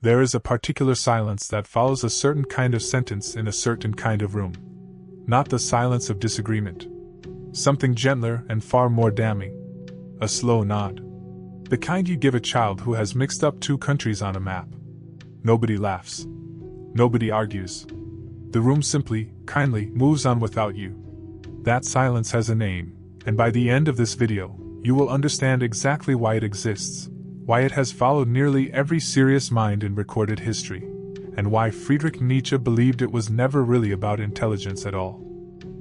There is a particular silence that follows a certain kind of sentence in a certain kind of room. Not the silence of disagreement. Something gentler and far more damning. A slow nod. The kind you give a child who has mixed up two countries on a map. Nobody laughs. Nobody argues. The room simply, kindly, moves on without you. That silence has a name, and by the end of this video, you will understand exactly why it exists, why it has followed nearly every serious mind in recorded history, and why Friedrich Nietzsche believed it was never really about intelligence at all.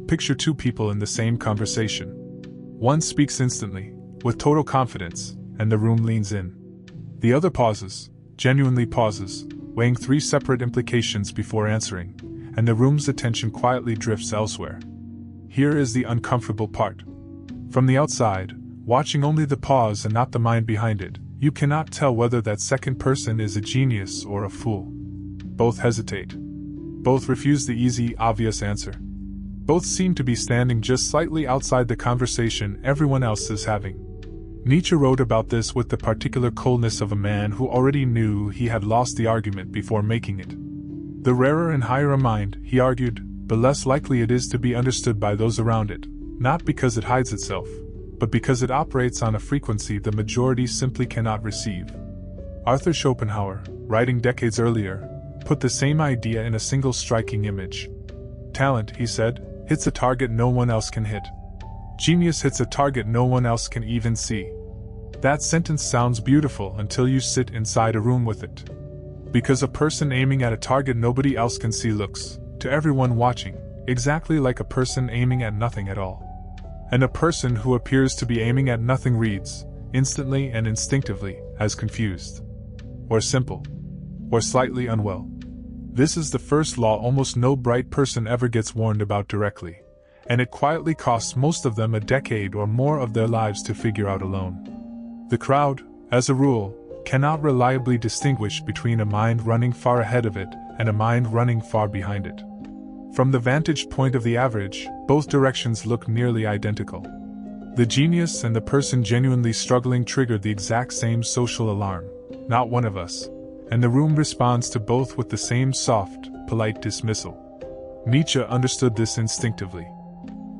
Picture two people in the same conversation. One speaks instantly, with total confidence, and the room leans in. The other pauses, genuinely pauses, weighing three separate implications before answering, and the room's attention quietly drifts elsewhere. Here is the uncomfortable part. From the outside, watching only the pause and not the mind behind it, you cannot tell whether that second person is a genius or a fool. Both hesitate. Both refuse the easy, obvious answer. Both seem to be standing just slightly outside the conversation everyone else is having. Nietzsche wrote about this with the particular coldness of a man who already knew he had lost the argument before making it. The rarer and higher a mind, he argued, the less likely it is to be understood by those around it, not because it hides itself, but because it operates on a frequency the majority simply cannot receive. Arthur Schopenhauer, writing decades earlier, put the same idea in a single striking image. Talent, he said, hits a target no one else can hit. Genius hits a target no one else can even see. That sentence sounds beautiful until you sit inside a room with it. Because a person aiming at a target nobody else can see looks, to everyone watching, exactly like a person aiming at nothing at all. And a person who appears to be aiming at nothing reads, instantly and instinctively, as confused. Or simple. Or slightly unwell. This is the first law almost no bright person ever gets warned about directly, and it quietly costs most of them a decade or more of their lives to figure out alone. The crowd, as a rule, cannot reliably distinguish between a mind running far ahead of it and a mind running far behind it. From the vantage point of the average, both directions look nearly identical. The genius and the person genuinely struggling trigger the exact same social alarm, not one of us, and the room responds to both with the same soft, polite dismissal. Nietzsche understood this instinctively.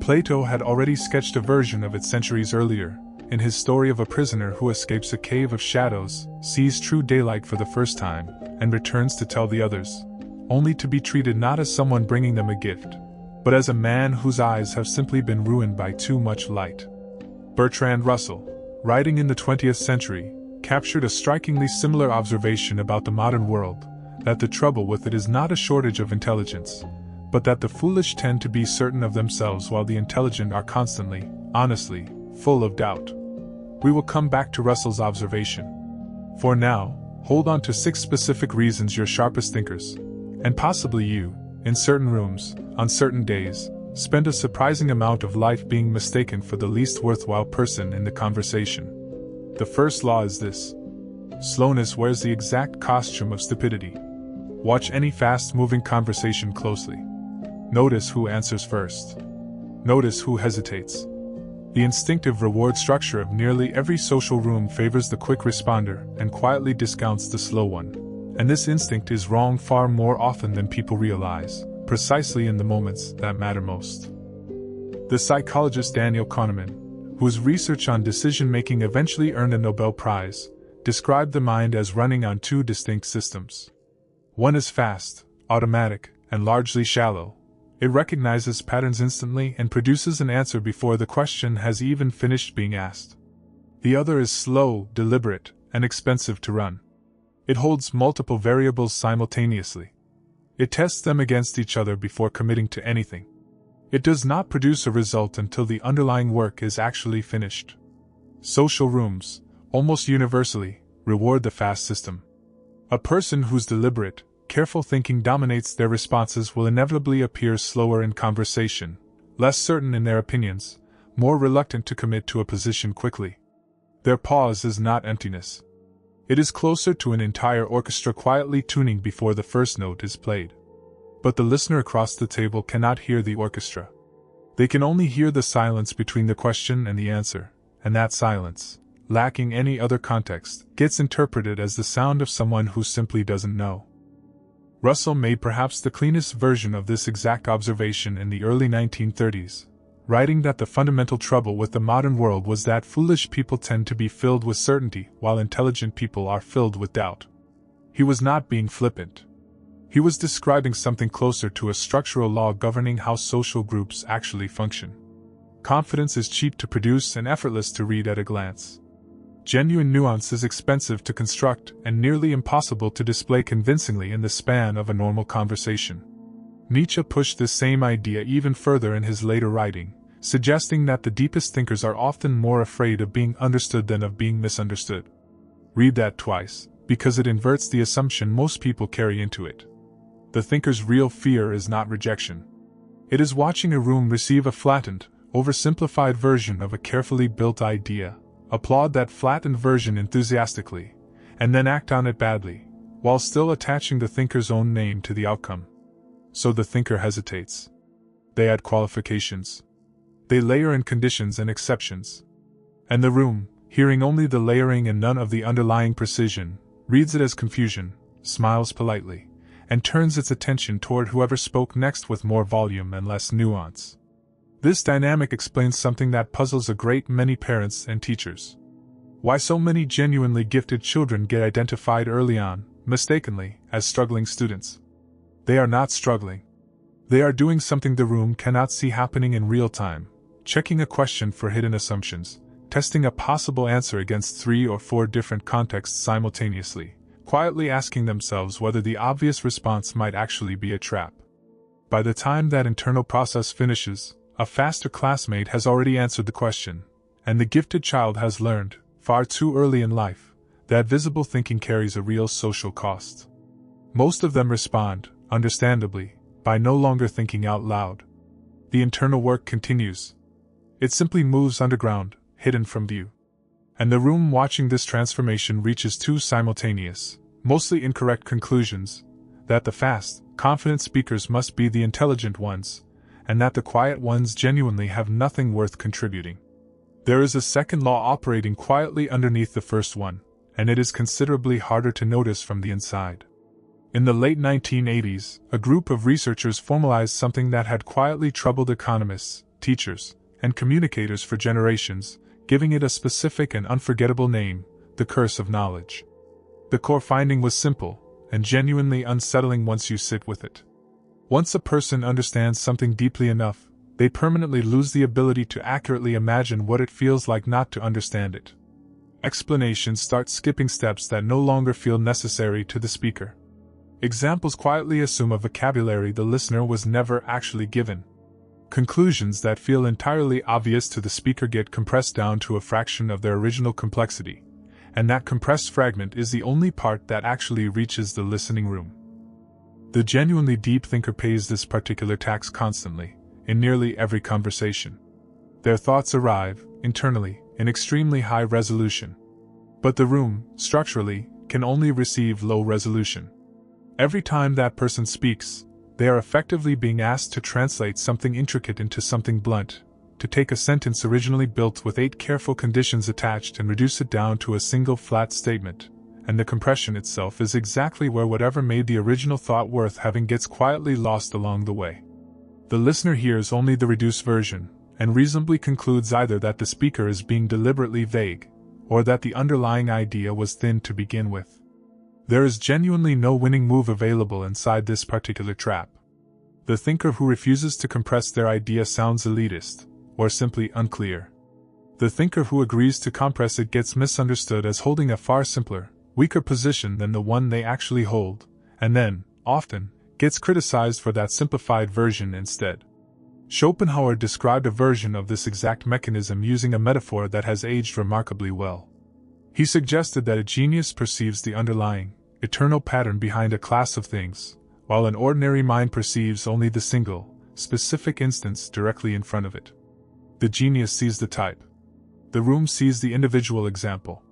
Plato had already sketched a version of it centuries earlier, in his story of a prisoner who escapes a cave of shadows, sees true daylight for the first time, and returns to tell the others, only to be treated not as someone bringing them a gift, but as a man whose eyes have simply been ruined by too much light. Bertrand Russell, writing in the 20th century, captured a strikingly similar observation about the modern world, that the trouble with it is not a shortage of intelligence, but that the foolish tend to be certain of themselves while the intelligent are constantly, honestly, full of doubt. We will come back to Russell's observation. For now, hold on to 6 specific reasons your sharpest thinkers, and possibly you, in certain rooms, on certain days, spend a surprising amount of life being mistaken for the least worthwhile person in the conversation. The first law is this. Slowness wears the exact costume of stupidity. Watch any fast-moving conversation closely. Notice who answers first. Notice who hesitates. The instinctive reward structure of nearly every social room favors the quick responder and quietly discounts the slow one. And this instinct is wrong far more often than people realize, precisely in the moments that matter most. The psychologist Daniel Kahneman, whose research on decision-making eventually earned a Nobel Prize, described the mind as running on 2 distinct systems. One is fast, automatic, and largely shallow. It recognizes patterns instantly and produces an answer before the question has even finished being asked. The other is slow, deliberate, and expensive to run. It holds multiple variables simultaneously. It tests them against each other before committing to anything. It does not produce a result until the underlying work is actually finished. Social rooms, almost universally, reward the fast system. A person whose deliberate, careful thinking dominates their responses will inevitably appear slower in conversation, less certain in their opinions, more reluctant to commit to a position quickly. Their pause is not emptiness. It is closer to an entire orchestra quietly tuning before the first note is played. But the listener across the table cannot hear the orchestra. They can only hear the silence between the question and the answer, and that silence, lacking any other context, gets interpreted as the sound of someone who simply doesn't know. Russell made perhaps the cleanest version of this exact observation in the early 1930s, writing that the fundamental trouble with the modern world was that foolish people tend to be filled with certainty while intelligent people are filled with doubt. He was not being flippant. He was describing something closer to a structural law governing how social groups actually function. Confidence is cheap to produce and effortless to read at a glance. Genuine nuance is expensive to construct and nearly impossible to display convincingly in the span of a normal conversation. Nietzsche pushed this same idea even further in his later writing, suggesting that the deepest thinkers are often more afraid of being understood than of being misunderstood. Read that twice, because it inverts the assumption most people carry into it. The thinker's real fear is not rejection. It is watching a room receive a flattened, oversimplified version of a carefully built idea, applaud that flattened version enthusiastically, and then act on it badly, while still attaching the thinker's own name to the outcome. So the thinker hesitates. They add qualifications. They layer in conditions and exceptions. And the room, hearing only the layering and none of the underlying precision, reads it as confusion, smiles politely, and turns its attention toward whoever spoke next with more volume and less nuance. This dynamic explains something that puzzles a great many parents and teachers. Why so many genuinely gifted children get identified early on, mistakenly, as struggling students. They are not struggling. They are doing something the room cannot see happening in real time, checking a question for hidden assumptions, testing a possible answer against 3 or 4 different contexts simultaneously, quietly asking themselves whether the obvious response might actually be a trap. By the time that internal process finishes, a faster classmate has already answered the question, and the gifted child has learned, far too early in life, that visible thinking carries a real social cost. Most of them respond, understandably, by no longer thinking out loud. The internal work continues. It simply moves underground, hidden from view. And the room watching this transformation reaches 2 simultaneous, mostly incorrect conclusions: that the fast, confident speakers must be the intelligent ones, and that the quiet ones genuinely have nothing worth contributing. There is a second law operating quietly underneath the first one, and it is considerably harder to notice from the inside. In the late 1980s, a group of researchers formalized something that had quietly troubled economists, teachers, and communicators for generations, giving it a specific and unforgettable name: the curse of knowledge. The core finding was simple, and genuinely unsettling once you sit with it. Once a person understands something deeply enough, they permanently lose the ability to accurately imagine what it feels like not to understand it. Explanations start skipping steps that no longer feel necessary to the speaker. Examples quietly assume a vocabulary the listener was never actually given. Conclusions that feel entirely obvious to the speaker get compressed down to a fraction of their original complexity, and that compressed fragment is the only part that actually reaches the listening room. The genuinely deep thinker pays this particular tax constantly, in nearly every conversation. Their thoughts arrive, internally, in extremely high resolution. But the room, structurally, can only receive low resolution. Every time that person speaks, they are effectively being asked to translate something intricate into something blunt, to take a sentence originally built with 8 careful conditions attached and reduce it down to a single flat statement, and the compression itself is exactly where whatever made the original thought worth having gets quietly lost along the way. The listener hears only the reduced version, and reasonably concludes either that the speaker is being deliberately vague, or that the underlying idea was thin to begin with. There is genuinely no winning move available inside this particular trap. The thinker who refuses to compress their idea sounds elitist, or simply unclear. The thinker who agrees to compress it gets misunderstood as holding a far simpler, weaker position than the one they actually hold, and then, often, gets criticized for that simplified version instead. Schopenhauer described a version of this exact mechanism using a metaphor that has aged remarkably well. He suggested that a genius perceives the underlying, eternal pattern behind a class of things, while an ordinary mind perceives only the single, specific instance directly in front of it. The genius sees the type. The room sees the individual example.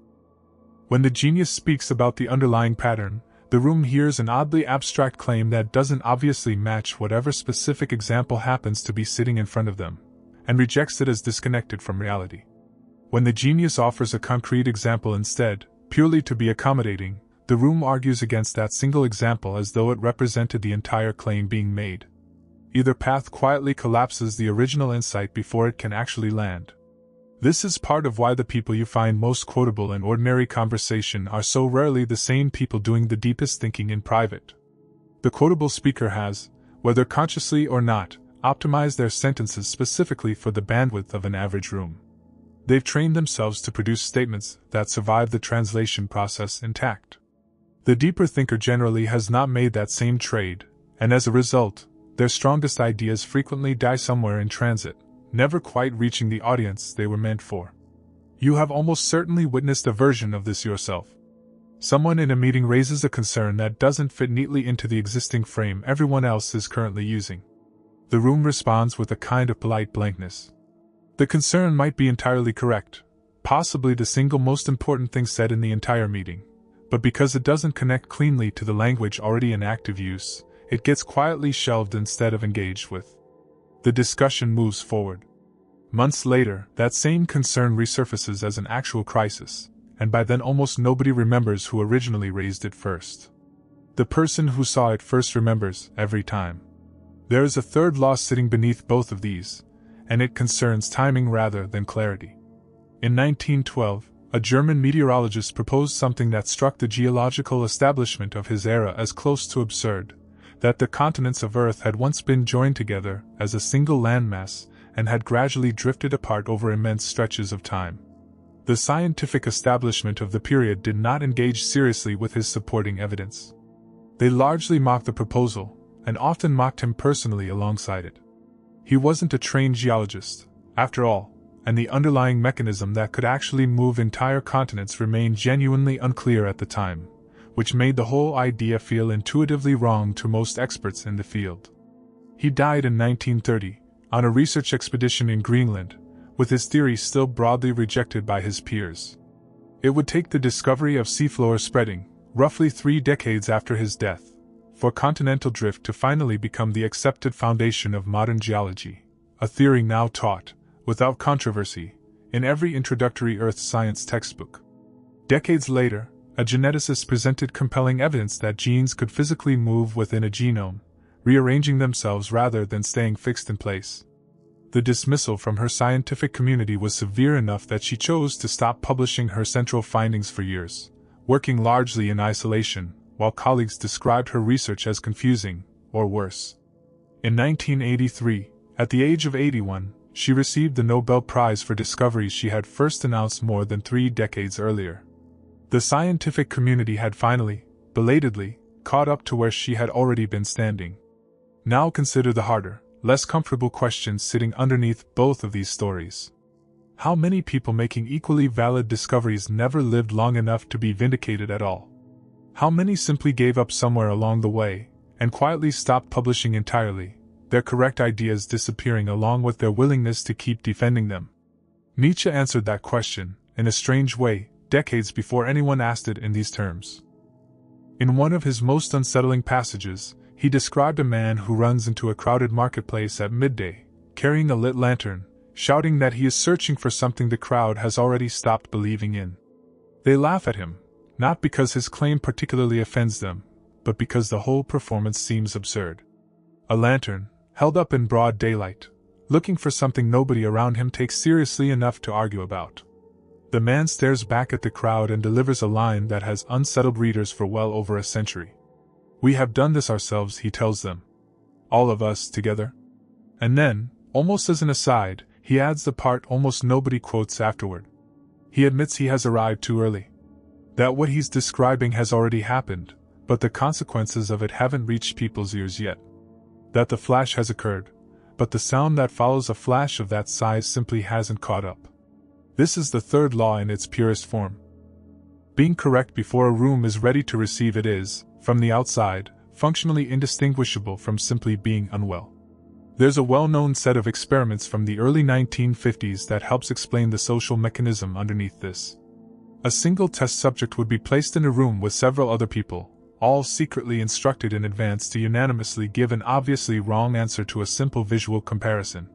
When the genius speaks about the underlying pattern, the room hears an oddly abstract claim that doesn't obviously match whatever specific example happens to be sitting in front of them, and rejects it as disconnected from reality. When the genius offers a concrete example instead, purely to be accommodating, the room argues against that single example as though it represented the entire claim being made. Either path quietly collapses the original insight before it can actually land. This is part of why the people you find most quotable in ordinary conversation are so rarely the same people doing the deepest thinking in private. The quotable speaker has, whether consciously or not, optimized their sentences specifically for the bandwidth of an average room. They've trained themselves to produce statements that survive the translation process intact. The deeper thinker generally has not made that same trade, and as a result, their strongest ideas frequently die somewhere in transit, never quite reaching the audience they were meant for. You have almost certainly witnessed a version of this yourself. Someone in a meeting raises a concern that doesn't fit neatly into the existing frame everyone else is currently using. The room responds with a kind of polite blankness. The concern might be entirely correct, possibly the single most important thing said in the entire meeting, but because it doesn't connect cleanly to the language already in active use, it gets quietly shelved instead of engaged with. The discussion moves forward. Months later, that same concern resurfaces as an actual crisis, and by then almost nobody remembers who originally raised it first. The person who saw it first remembers, every time. There is a third law sitting beneath both of these, and it concerns timing rather than clarity. In 1912, a German meteorologist proposed something that struck the geological establishment of his era as close to absurd, that the continents of Earth had once been joined together as a single landmass and had gradually drifted apart over immense stretches of time. The scientific establishment of the period did not engage seriously with his supporting evidence. They largely mocked the proposal, and often mocked him personally alongside it. He wasn't a trained geologist, after all, and the underlying mechanism that could actually move entire continents remained genuinely unclear at the time, which made the whole idea feel intuitively wrong to most experts in the field. He died in 1930, on a research expedition in Greenland, with his theory still broadly rejected by his peers. It would take the discovery of seafloor spreading, roughly 3 decades after his death, for continental drift to finally become the accepted foundation of modern geology, a theory now taught, without controversy, in every introductory earth science textbook. Decades later, a geneticist presented compelling evidence that genes could physically move within a genome, rearranging themselves rather than staying fixed in place. The dismissal from her scientific community was severe enough that she chose to stop publishing her central findings for years, working largely in isolation, while colleagues described her research as confusing, or worse. In 1983, at the age of 81, she received the Nobel Prize for discoveries she had first announced more than 3 decades earlier. The scientific community had finally, belatedly, caught up to where she had already been standing. Now consider the harder, less comfortable questions sitting underneath both of these stories. How many people making equally valid discoveries never lived long enough to be vindicated at all? How many simply gave up somewhere along the way, and quietly stopped publishing entirely, their correct ideas disappearing along with their willingness to keep defending them? Nietzsche answered that question, in a strange way, decades before anyone asked it in these terms. In one of his most unsettling passages, he described a man who runs into a crowded marketplace at midday, carrying a lit lantern, shouting that he is searching for something the crowd has already stopped believing in. They laugh at him, not because his claim particularly offends them, but because the whole performance seems absurd. A lantern, held up in broad daylight, looking for something nobody around him takes seriously enough to argue about. The man stares back at the crowd and delivers a line that has unsettled readers for well over a century. "We have done this ourselves," he tells them. "All of us together?" And then, almost as an aside, he adds the part almost nobody quotes afterward. He admits he has arrived too early. That what he's describing has already happened, but the consequences of it haven't reached people's ears yet. That the flash has occurred, but the sound that follows a flash of that size simply hasn't caught up. This is the third law in its purest form. Being correct before a room is ready to receive it is, from the outside, functionally indistinguishable from simply being unwell. There's a well-known set of experiments from the early 1950s that helps explain the social mechanism underneath this. A single test subject would be placed in a room with several other people, all secretly instructed in advance to unanimously give an obviously wrong answer to a simple visual comparison.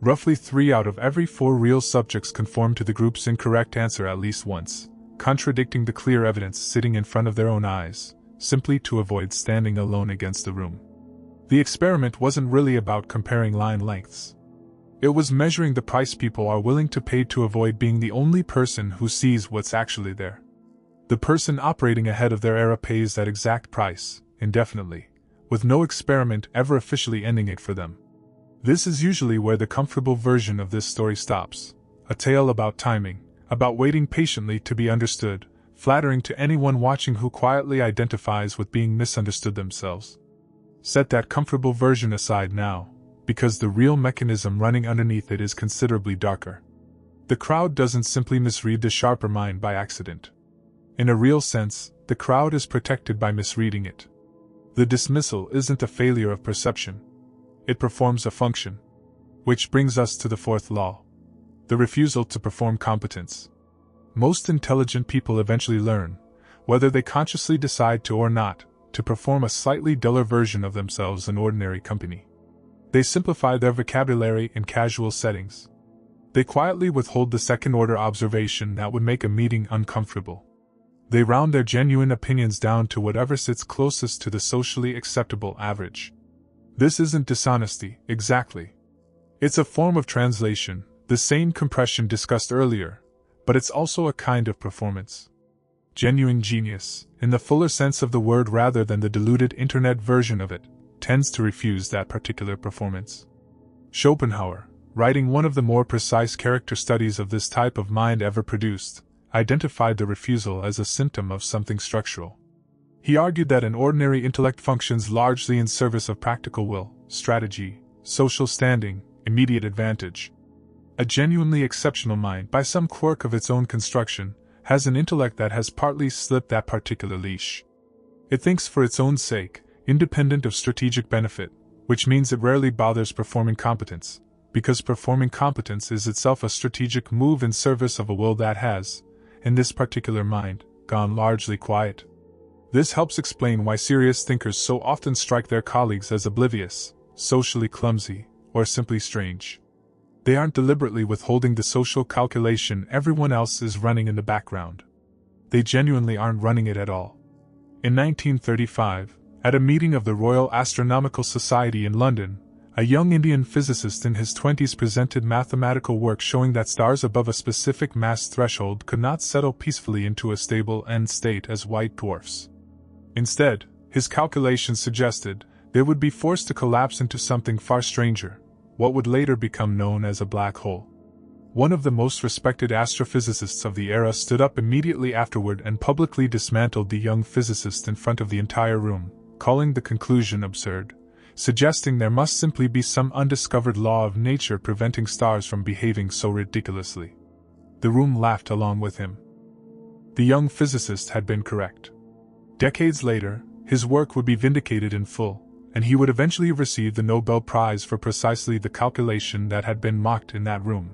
Roughly 3 out of every 4 real subjects conform to the group's incorrect answer at least once, contradicting the clear evidence sitting in front of their own eyes, simply to avoid standing alone against the room. The experiment wasn't really about comparing line lengths. It was measuring the price people are willing to pay to avoid being the only person who sees what's actually there. The person operating ahead of their era pays that exact price, indefinitely, with no experiment ever officially ending it for them. This is usually where the comfortable version of this story stops, a tale about timing, about waiting patiently to be understood, flattering to anyone watching who quietly identifies with being misunderstood themselves. Set that comfortable version aside now, because the real mechanism running underneath it is considerably darker. The crowd doesn't simply misread the sharper mind by accident. In a real sense, the crowd is protected by misreading it. The dismissal isn't a failure of perception. It performs a function. Which brings us to the 4th law. The refusal to perform competence. Most intelligent people eventually learn, whether they consciously decide to or not, to perform a slightly duller version of themselves in ordinary company. They simplify their vocabulary in casual settings. They quietly withhold the second-order observation that would make a meeting uncomfortable. They round their genuine opinions down to whatever sits closest to the socially acceptable average. This isn't dishonesty, exactly. It's a form of translation, the same compression discussed earlier, but it's also a kind of performance. Genuine genius, in the fuller sense of the word rather than the diluted internet version of it, tends to refuse that particular performance. Schopenhauer, writing one of the more precise character studies of this type of mind ever produced, identified the refusal as a symptom of something structural. He argued that an ordinary intellect functions largely in service of practical will, strategy, social standing, immediate advantage. A genuinely exceptional mind, by some quirk of its own construction, has an intellect that has partly slipped that particular leash. It thinks for its own sake, independent of strategic benefit, which means it rarely bothers performing competence, because performing competence is itself a strategic move in service of a will that has, in this particular mind, gone largely quiet. This helps explain why serious thinkers so often strike their colleagues as oblivious, socially clumsy, or simply strange. They aren't deliberately withholding the social calculation everyone else is running in the background. They genuinely aren't running it at all. In 1935, at a meeting of the Royal Astronomical Society in London, a young Indian physicist in his 20s presented mathematical work showing that stars above a specific mass threshold could not settle peacefully into a stable end state as white dwarfs. Instead, his calculations suggested they would be forced to collapse into something far stranger, what would later become known as a black hole. One of the most respected astrophysicists of the era stood up immediately afterward and publicly dismantled the young physicist in front of the entire room, calling the conclusion absurd, suggesting there must simply be some undiscovered law of nature preventing stars from behaving so ridiculously. The room laughed along with him. The young physicist had been correct. Decades later, his work would be vindicated in full, and he would eventually receive the Nobel Prize for precisely the calculation that had been mocked in that room.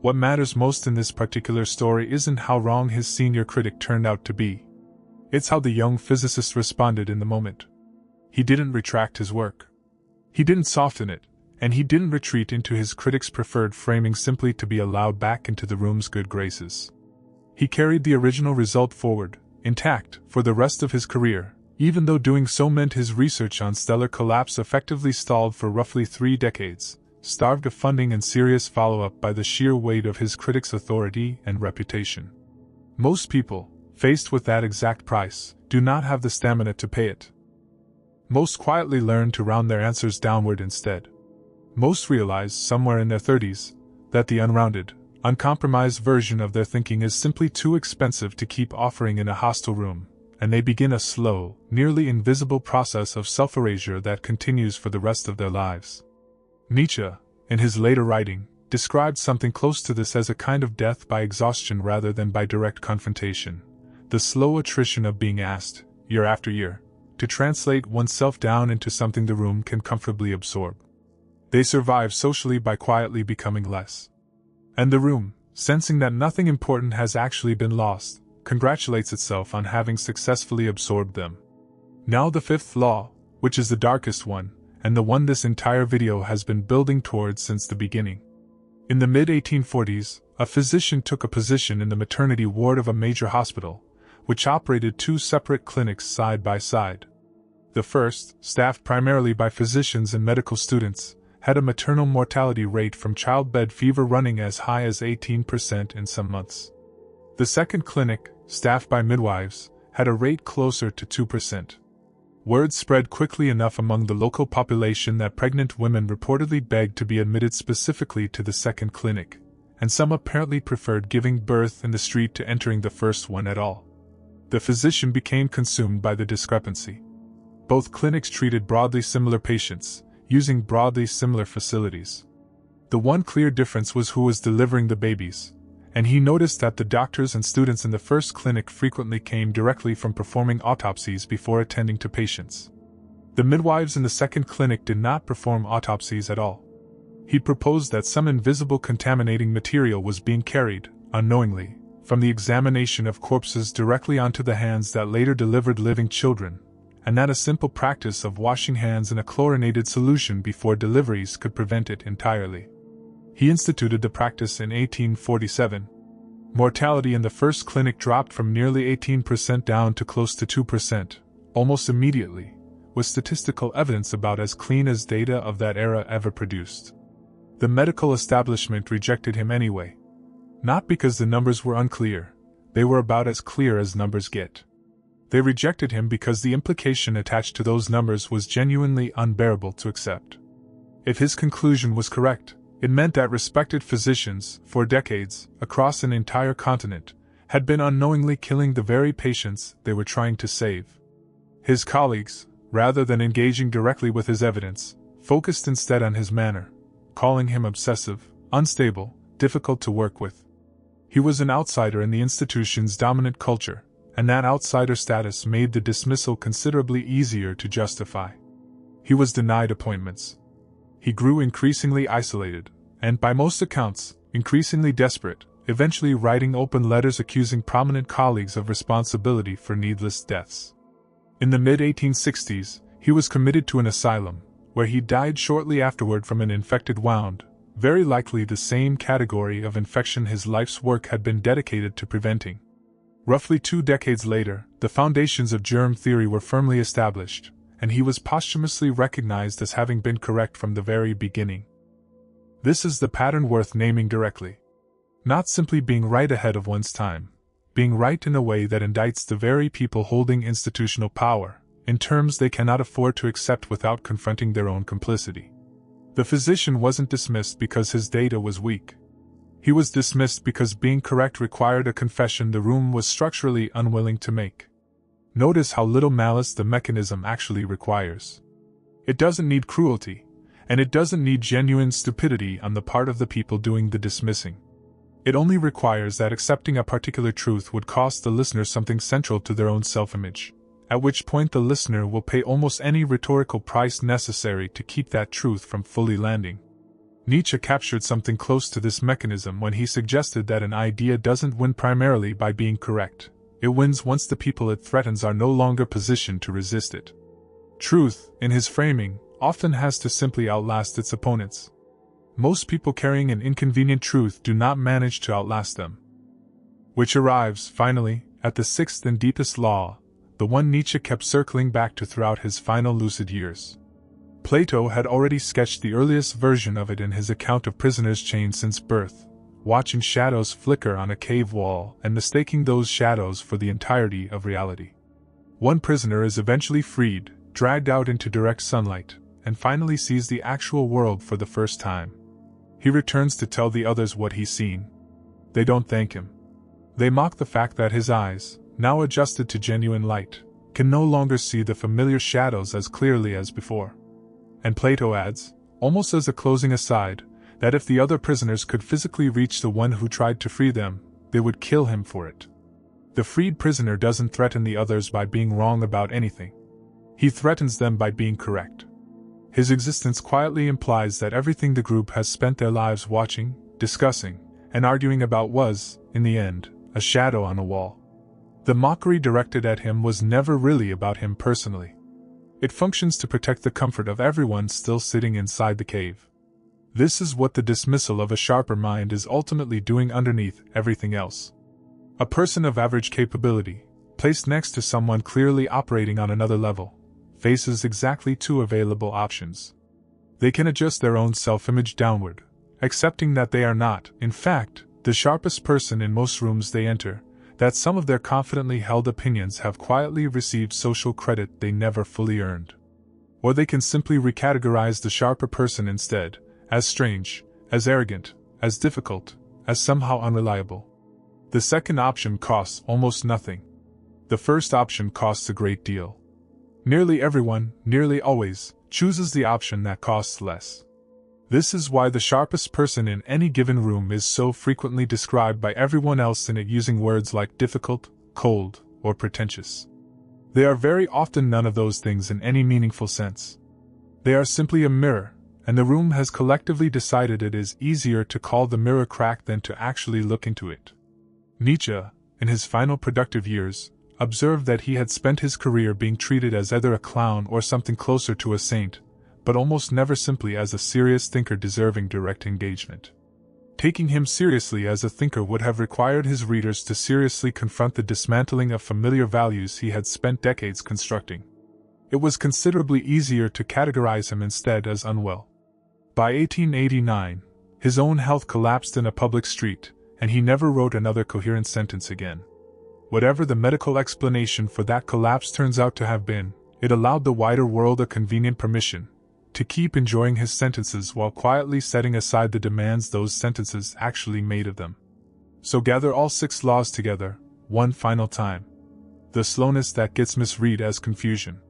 What matters most in this particular story isn't how wrong his senior critic turned out to be. It's how the young physicist responded in the moment. He didn't retract his work. He didn't soften it, and he didn't retreat into his critic's preferred framing simply to be allowed back into the room's good graces. He carried the original result forward, intact, for the rest of his career, even though doing so meant his research on stellar collapse effectively stalled for roughly 3 decades, starved of funding and serious follow-up by the sheer weight of his critics' authority and reputation. Most people, faced with that exact price, do not have the stamina to pay it. Most quietly learn to round their answers downward instead. Most realize, somewhere in their 30s, that the unrounded, uncompromised version of their thinking is simply too expensive to keep offering in a hostile room, and they begin a slow, nearly invisible process of self-erasure that continues for the rest of their lives. Nietzsche, in his later writing, described something close to this as a kind of death by exhaustion rather than by direct confrontation, the slow attrition of being asked, year after year, to translate oneself down into something the room can comfortably absorb. They survive socially by quietly becoming less. And the room, sensing that nothing important has actually been lost, congratulates itself on having successfully absorbed them. Now the 5th law, which is the darkest one, and the one this entire video has been building towards since the beginning. In the mid-1840s, a physician took a position in the maternity ward of a major hospital, which operated two separate clinics side by side. The first, staffed primarily by physicians and medical students, had a maternal mortality rate from childbed fever running as high as 18% in some months. The second clinic, staffed by midwives, had a rate closer to 2%. Word spread quickly enough among the local population that pregnant women reportedly begged to be admitted specifically to the second clinic, and some apparently preferred giving birth in the street to entering the first one at all. The physician became consumed by the discrepancy. Both clinics treated broadly similar patients, using broadly similar facilities. The one clear difference was who was delivering the babies, and he noticed that the doctors and students in the first clinic frequently came directly from performing autopsies before attending to patients. The midwives in the second clinic did not perform autopsies at all. He proposed that some invisible contaminating material was being carried, unknowingly, from the examination of corpses directly onto the hands that later delivered living children, and that a simple practice of washing hands in a chlorinated solution before deliveries could prevent it entirely. He instituted the practice in 1847. Mortality in the first clinic dropped from nearly 18% down to close to 2%, almost immediately, with statistical evidence about as clean as data of that era ever produced. The medical establishment rejected him anyway. Not because the numbers were unclear, they were about as clear as numbers get. They rejected him because the implication attached to those numbers was genuinely unbearable to accept. If his conclusion was correct, it meant that respected physicians, for decades, across an entire continent, had been unknowingly killing the very patients they were trying to save. His colleagues, rather than engaging directly with his evidence, focused instead on his manner, calling him obsessive, unstable, difficult to work with. He was an outsider in the institution's dominant culture, and that outsider status made the dismissal considerably easier to justify. He was denied appointments. He grew increasingly isolated, and by most accounts, increasingly desperate, eventually writing open letters accusing prominent colleagues of responsibility for needless deaths. In the mid-1860s, he was committed to an asylum, where he died shortly afterward from an infected wound, very likely the same category of infection his life's work had been dedicated to preventing. Roughly 2 decades later, the foundations of germ theory were firmly established, and he was posthumously recognized as having been correct from the very beginning. This is the pattern worth naming directly. Not simply being right ahead of one's time, being right in a way that indicts the very people holding institutional power, in terms they cannot afford to accept without confronting their own complicity. The physician wasn't dismissed because his data was weak. He was dismissed because being correct required a confession the room was structurally unwilling to make. Notice how little malice the mechanism actually requires. It doesn't need cruelty, and it doesn't need genuine stupidity on the part of the people doing the dismissing. It only requires that accepting a particular truth would cost the listener something central to their own self-image, at which point the listener will pay almost any rhetorical price necessary to keep that truth from fully landing. Nietzsche captured something close to this mechanism when he suggested that an idea doesn't win primarily by being correct. It wins once the people it threatens are no longer positioned to resist it. Truth, in his framing, often has to simply outlast its opponents. Most people carrying an inconvenient truth do not manage to outlast them. Which arrives, finally, at the sixth and deepest law, the one Nietzsche kept circling back to throughout his final lucid years. Plato had already sketched the earliest version of it in his account of prisoners chained since birth, watching shadows flicker on a cave wall and mistaking those shadows for the entirety of reality. One prisoner is eventually freed, dragged out into direct sunlight, and finally sees the actual world for the first time. He returns to tell the others what he's seen. They don't thank him. They mock the fact that his eyes, now adjusted to genuine light, can no longer see the familiar shadows as clearly as before. And Plato adds, almost as a closing aside, that if the other prisoners could physically reach the one who tried to free them, they would kill him for it. The freed prisoner doesn't threaten the others by being wrong about anything. He threatens them by being correct. His existence quietly implies that everything the group has spent their lives watching, discussing, and arguing about was, in the end, a shadow on a wall. The mockery directed at him was never really about him personally. It functions to protect the comfort of everyone still sitting inside the cave. This is what the dismissal of a sharper mind is ultimately doing underneath everything else. A person of average capability, placed next to someone clearly operating on another level, faces exactly two available options. They can adjust their own self-image downward, accepting that they are not, in fact, the sharpest person in most rooms they enter, that some of their confidently held opinions have quietly received social credit they never fully earned. Or they can simply recategorize the sharper person instead, as strange, as arrogant, as difficult, as somehow unreliable. The second option costs almost nothing. The first option costs a great deal. Nearly everyone, nearly always, chooses the option that costs less. This is why the sharpest person in any given room is so frequently described by everyone else in it using words like difficult, cold, or pretentious. They are very often none of those things in any meaningful sense. They are simply a mirror, and the room has collectively decided it is easier to call the mirror cracked than to actually look into it. Nietzsche, in his final productive years, observed that he had spent his career being treated as either a clown or something closer to a saint, but almost never simply as a serious thinker deserving direct engagement. Taking him seriously as a thinker would have required his readers to seriously confront the dismantling of familiar values he had spent decades constructing. It was considerably easier to categorize him instead as unwell. By 1889, his own health collapsed in a public street, and he never wrote another coherent sentence again. Whatever the medical explanation for that collapse turns out to have been, it allowed the wider world a convenient permission to keep enjoying his sentences while quietly setting aside the demands those sentences actually made of them. So gather all 6 laws together, one final time. The slowness that gets misread as confusion.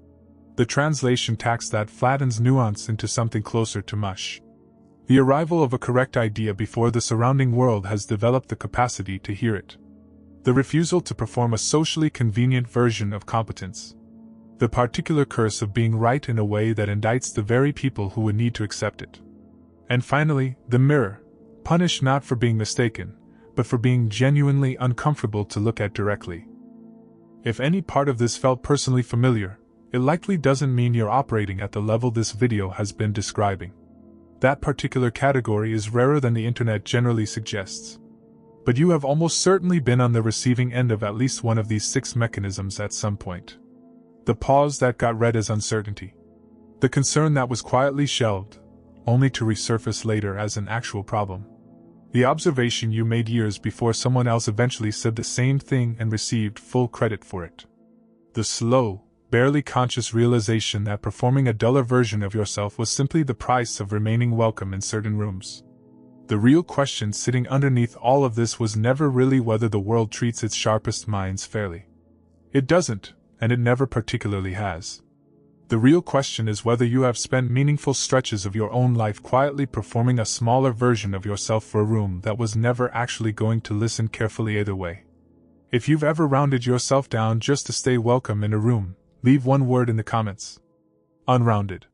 The translation tax that flattens nuance into something closer to mush. The arrival of a correct idea before the surrounding world has developed the capacity to hear it. The refusal to perform a socially convenient version of competence. The particular curse of being right in a way that indicts the very people who would need to accept it. And finally, the mirror, punished not for being mistaken, but for being genuinely uncomfortable to look at directly. If any part of this felt personally familiar, it likely doesn't mean you're operating at the level this video has been describing. That particular category is rarer than the internet generally suggests. But you have almost certainly been on the receiving end of at least one of these 6 mechanisms at some point. The pause that got read as uncertainty. The concern that was quietly shelved, only to resurface later as an actual problem. The observation you made years before someone else eventually said the same thing and received full credit for it. The slow, barely conscious realization that performing a duller version of yourself was simply the price of remaining welcome in certain rooms. The real question sitting underneath all of this was never really whether the world treats its sharpest minds fairly. It doesn't, and it never particularly has. The real question is whether you have spent meaningful stretches of your own life quietly performing a smaller version of yourself for a room that was never actually going to listen carefully either way. If you've ever rounded yourself down just to stay welcome in a room, leave one word in the comments. Unrounded.